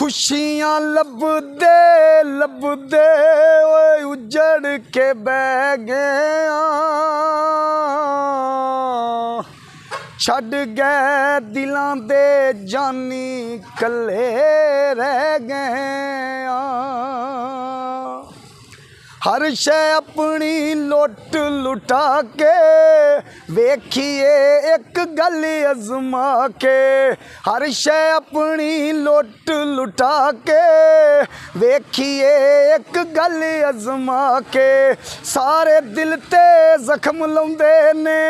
खुशियां लभदे लभदे ओए उजड़ के बह गया, छड़ गए दिलां दे जानी कल्ले रह गए। हर शय अपनी लुट लुटा के वेखिए एक गल अजमा के, हर शय अपनी लुट लुटा के वेखिए एक गल अजमा के। सारे दिल ते जख्म लाउंदे ने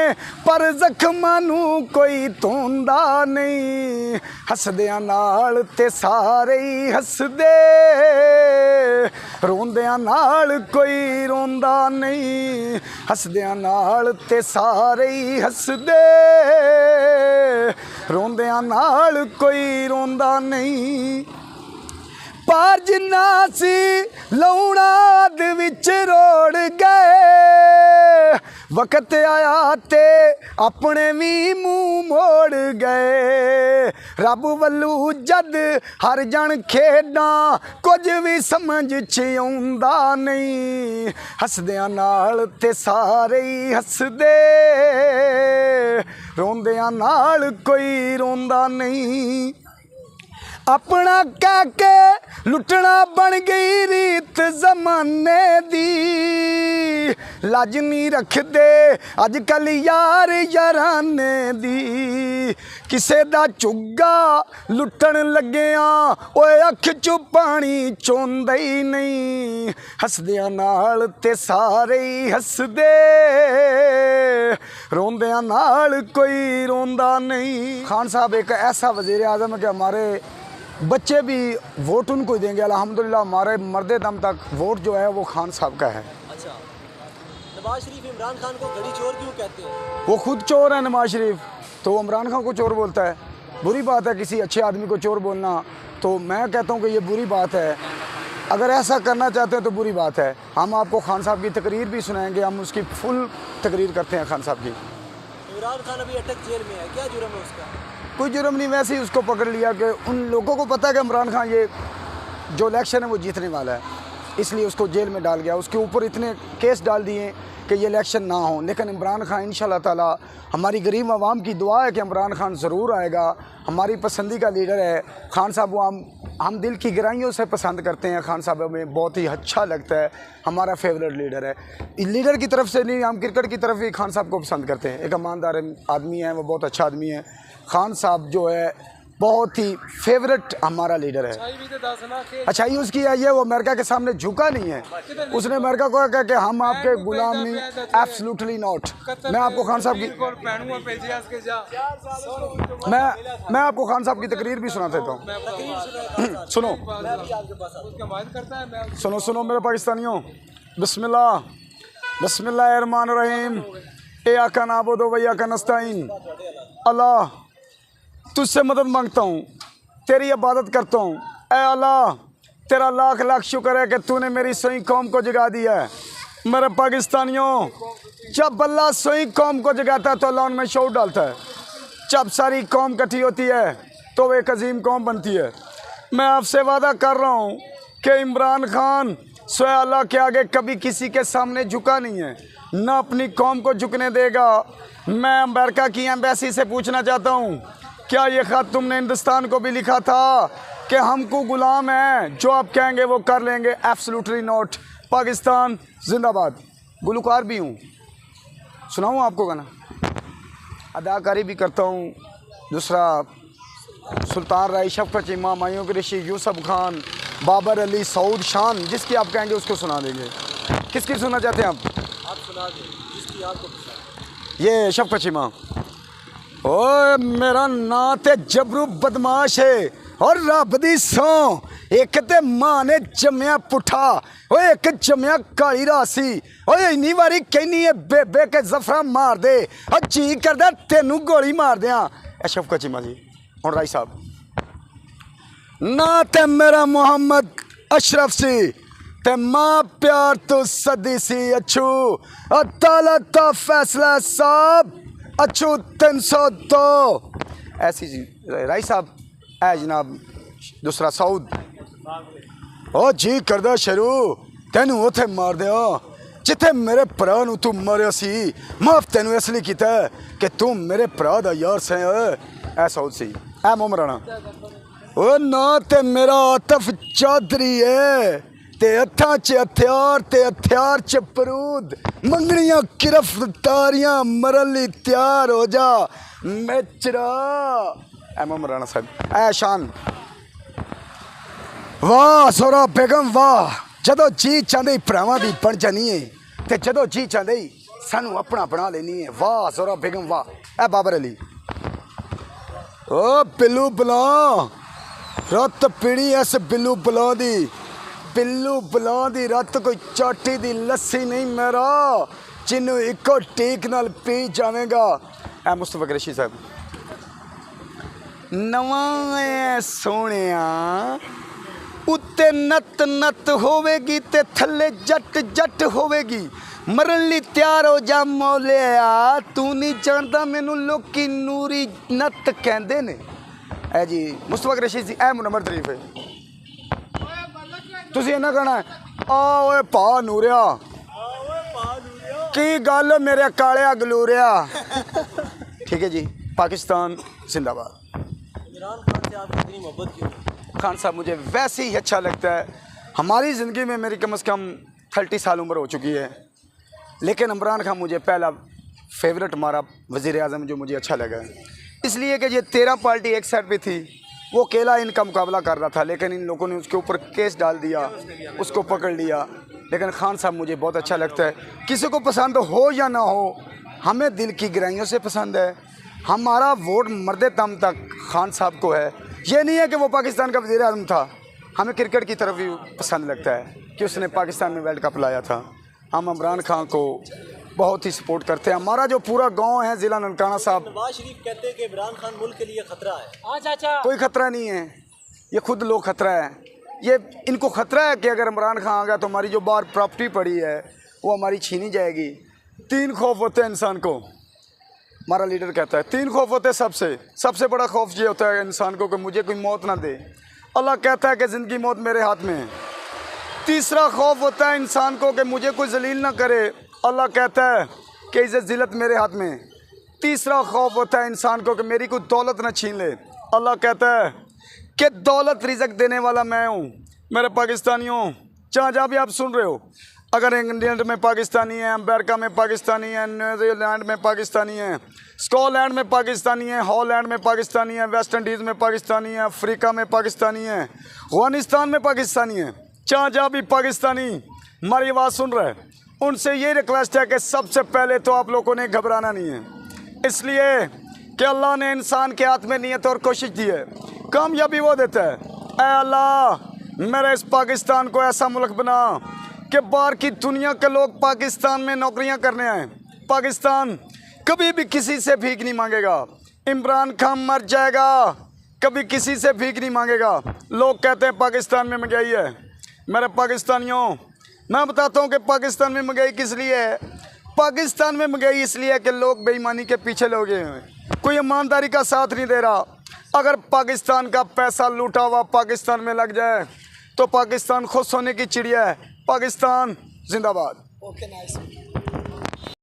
पर जख्मां नू कोई धोंदा नहीं, हसदियां नाल ते सारे ही हसदे, रोंदियां नाल कोई रोंदा नहीं, हसदियां नाल ते सारे ही हसदे, रोंदियां नाल कोई रोंदा नहीं। पर जिन्ना सी लौना दे विच रोड़ गए, वक्त आया ते अपने भी मुँह मोड़ गए। रब वल्लू जद हर जन खेडां कुछ भी समझ च आउंदा नहीं, हसदियां नाल ते सारे ही हसदे, रोंदियां नाल कोई रोंदा नहीं। अपना कह के लुटना बन गई रीत जमाने दी, लाज नहीं रखदे अजकल यार याराने दी। किसे दा चुग्गा लुटन लग्गिया ओए अख चो पानी चोंदा ही नहीं, हसदियां नाल ते सारे ही हसदे, रोंदियां नाल कोई रोंदा नहीं। खान साहब एक ऐसा वज़ीर आज़म है कि हमारे बच्चे भी वोट उनको ही देंगे अल्हम्दुलिल्लाह। हमारे मर्दे दम तक वोट जो है वो खान साहब का है। अच्छा, नवाज शरीफ इमरान खान को घड़ी चोर क्यों कहते हैं? वो खुद चोर है नवाज शरीफ, तो इमरान खान को चोर बोलता है। बुरी बात है किसी अच्छे आदमी को चोर बोलना, तो मैं कहता हूँ कि ये बुरी बात है। अगर ऐसा करना चाहते हैं तो बुरी बात है। हम आपको खान साहब की तकरीर भी सुनाएंगे, हम उसकी फुल तकरीर करते हैं खान साहब की। इमरान खान अभी अटक जेल में है, क्या जुर्म है उसका? कोई जुर्म नहीं, वैसे ही उसको पकड़ लिया कि उन लोगों को पता है कि इमरान खान ये जो इलेक्शन है वो जीतने वाला है, इसलिए उसको जेल में डाल गया। उसके ऊपर इतने केस डाल दिए कि ये इलेक्शन ना हो। लेकिन इमरान खान इंशाल्लाह ताला, हमारी गरीब आवाम की दुआ है कि इमरान खान ज़रूर आएगा। हमारी पसंदीदा लीडर है खान साहब, वो हम दिल की गहराइयों से पसंद करते हैं। खान साहब हमें बहुत ही अच्छा लगता है, हमारा फेवरेट लीडर है। लीडर की तरफ से नहीं, हम क्रिकेट की तरफ भी खान साहब को पसंद करते हैं। एक ईमानदार आदमी है, वो बहुत अच्छा आदमी है। खान साहब जो है बहुत ही फेवरेट हमारा लीडर है। अच्छाई उसकी है ये, वो अमेरिका के सामने झुका नहीं है। उसने अमेरिका को कहा कि हम आपके गुलाम नहीं, एब्सोल्युटली नॉट। मैं आपको खान साहब की मैं आपको खान साहब की तकरीर भी सुना देता हूँ। सुनो सुनो सुनो मेरे पाकिस्तानियों, बिस्मिल्लाह बिस्मिल्लाहिर्रहमानिर्रहीम। ए आका नाबुदु व इय्याका नस्तईन। अल्लाह तुझसे मदद मांगता हूँ, तेरी इबादत करता हूँ। ऐ अल्लाह तेरा लाख लाख शुक्र है कि तूने मेरी सोई कौम को जगा दिया है। मेरे पाकिस्तानियों, जब अल्लाह सोई कौम को जगाता है तो अल्लाह उनमें शौर डालता है। जब सारी कौम इकट्ठी होती है तो वो एक अजीम कौम बनती है। मैं आपसे वादा कर रहा हूँ कि इमरान खान सोए अल्लाह के आगे कभी किसी के सामने झुका नहीं है, ना अपनी कौम को झुकने देगा। मैं अमेरिका की एम्बेसी से पूछना चाहता हूँ, क्या ये ख़त तुमने हिंदुस्तान को भी लिखा था कि हमको गुलाम हैं, जो आप कहेंगे वो कर लेंगे? Absolutely not. पाकिस्तान जिंदाबाद। गुलकार भी हूँ, सुनाऊँ आपको गाना, अदाकारी भी करता हूँ। दूसरा सुल्तान राय, शफकत चीमा, मायूं के ऋषि, यूसुफ खान, बाबर अली, सऊद शान, जिसकी आप कहेंगे उसको सुना देंगे। किसकी सुनना चाहते हैं आप सुना दें, जिसकी आपको पसंद। ये शफकत चीमा। ओ मेरा नां ते जबरू बदमाश है और रब दी सौ, एक ते मां ने जम्या पुठा, ओ एक जम्या काली रासी। ओ इन्नी वारी कहनी है बेबे के जफरा मार दे, और जी करदा तेनू गोली मार दियां। ए शफकत चीमा जी। हुण राय साहब, ना ते मेरा मोहम्मद अशरफ सी ते मां प्यार तो सदी सी अच्छू, अदालत दा फैसला साहब अच्छू 302। ऐसी जी राय साहब। है जनाब दूसरा सऊद। ओ जी करदा शरू तेनू उथे मार दिया जिथे मेरे भरा नू तू मारिया सी। माफ तेनू इसलिए कीता कि तू मेरे भरा दा यार से ऐ सौद सी ऐ मोमराना ओ ना ते मेरा आतफ चौधरी है ते हत्थां च हथियार ते हथियार च बरूद मंगनियां गिरफ्तारियां मरन लई तैयार हो जा मेचरा। ऐ मोमराना साहब ऐ शान वाह सोरा बेगम वाह जदों जी चाहते भरावां दी बन जानी है ते जदों जी चाहते सानू अपना बना लेनी है। वाह सोरा बेगम वाह ऐ बाबर अली ओ बिल्लू बलां रत पीनी इस बिल्लू बलां दी रत कोई चाटी दी लस्सी नहीं मेरा जिन्नू इको टीक नाल पी जावेगा। ऐ मुस्तफा कुरैशी साहब नवां ऐ सोहणिया उत्ते नत नत होवेगी ते थल्ले जट जट होवेगी मरन लई तैयार हो जा मौलिया तू नहीं जानदा मैनू लोकी नूरी नत कहंदे ने। ऐ जी मुस्तफा कुरैशी जी ऐ मुनव्वर शरीफ है तुसीं इन्ना कहना आ ओए भा नूरिया की गल मेरे कालिया गलूरिया। ठीक है जी पाकिस्तान जिंदाबाद। इमरान खान से आपकी इतनी मोहब्बत क्यों? खान साहब मुझे वैसे ही अच्छा लगता है। हमारी ज़िंदगी में मेरी कम से कम 30 साल उम्र हो चुकी है लेकिन इमरान खान मुझे पहला फेवरेट हमारा वज़ीर आज़म जो मुझे अच्छा लगा इसलिए कि ये 13 पार्टी एक साइड पे थी वो अकेला इनका मुकाबला कर रहा था लेकिन इन लोगों ने उसके ऊपर केस डाल दिया उसको पकड़ लिया। लेकिन खान साहब मुझे बहुत अच्छा लगता है किसी को पसंद हो या ना हो हमें दिल की गहराइयों से पसंद है। हमारा वोट मर्दे दम तक खान साहब को है। ये नहीं है कि वो पाकिस्तान का वज़ीर आज़म था हमें क्रिकेट की तरफ भी पसंद लगता है कि उसने पाकिस्तान में वर्ल्ड कप लाया था। हम इमरान खान को बहुत ही सपोर्ट करते हैं। हमारा जो पूरा गांव है ज़िला ननकाना साहब नवाज शरीफ कहते हैं कि इमरान खान मुल्क के लिए खतरा है। कोई ख़तरा नहीं है ये खुद लोग ख़तरा है। ये इनको ख़तरा है कि अगर इमरान खान आ गया तो हमारी जो बाहर प्रॉपर्टी पड़ी है वो हमारी छीनी जाएगी। 3 खौफ होते हैं इंसान को हमारा लीडर कहता है 3 खौफ होते हैं सबसे बड़ा खौफ ये होता है इंसान को कि मुझे कोई मौत ना दे। अल्लाह कहता है कि ज़िंदगी मौत मेरे हाथ में है। तीसरा खौफ होता है इंसान को कि मुझे कोई जलील ना करे। अल्लाह कहता है कि इज़्ज़त ज़िल्लत मेरे हाथ में। तीसरा खौफ होता है इंसान को कि मेरी कोई दौलत ना छीन ले। अल्लाह कहता है कि दौलत रिज़्क देने वाला मैं हूँ। मेरे पाकिस्तानियों जहाँ जहाँ भी आप सुन रहे हो अगर इंग्लैंड में पाकिस्तानी है अमेरिका में पाकिस्तानी है न्यूजीलैंड में पाकिस्तानी है स्कॉटलैंड में पाकिस्तानी है हॉलैंड में पाकिस्तानी है वेस्ट इंडीज़ में पाकिस्तानी है अफ्रीका में पाकिस्तानी है अफगानिस्तान में पाकिस्तानी है जहाँ जहाँ भी पाकिस्तानी हमारी आवाज़ सुन रहे हैं उनसे ये रिक्वेस्ट है कि सबसे पहले तो आप लोगों ने घबराना नहीं है इसलिए कि अल्लाह ने इंसान के हाथ में नियत और कोशिश दी है कामयाबी वो देता है। ऐ अल्लाह मेरे इस पाकिस्तान को ऐसा मुल्क बना कि बाहर की दुनिया के लोग पाकिस्तान में नौकरियां करने आए। पाकिस्तान कभी भी किसी से भीख नहीं मांगेगा। इमरान खान मर जाएगा कभी किसी से भीख नहीं मांगेगा। लोग कहते हैं पाकिस्तान में महंगाई है। मेरे पाकिस्तानियों मैं बताता हूँ कि पाकिस्तान में महंगाई किस लिए है। पाकिस्तान में महंगाई इसलिए है कि लोग बेईमानी के पीछे लगे हैं कोई ईमानदारी का साथ नहीं दे रहा। अगर पाकिस्तान का पैसा लूटा हुआ पाकिस्तान में लग जाए तो पाकिस्तान खुश होने की चिड़िया है। पाकिस्तान जिंदाबाद। Okay nice.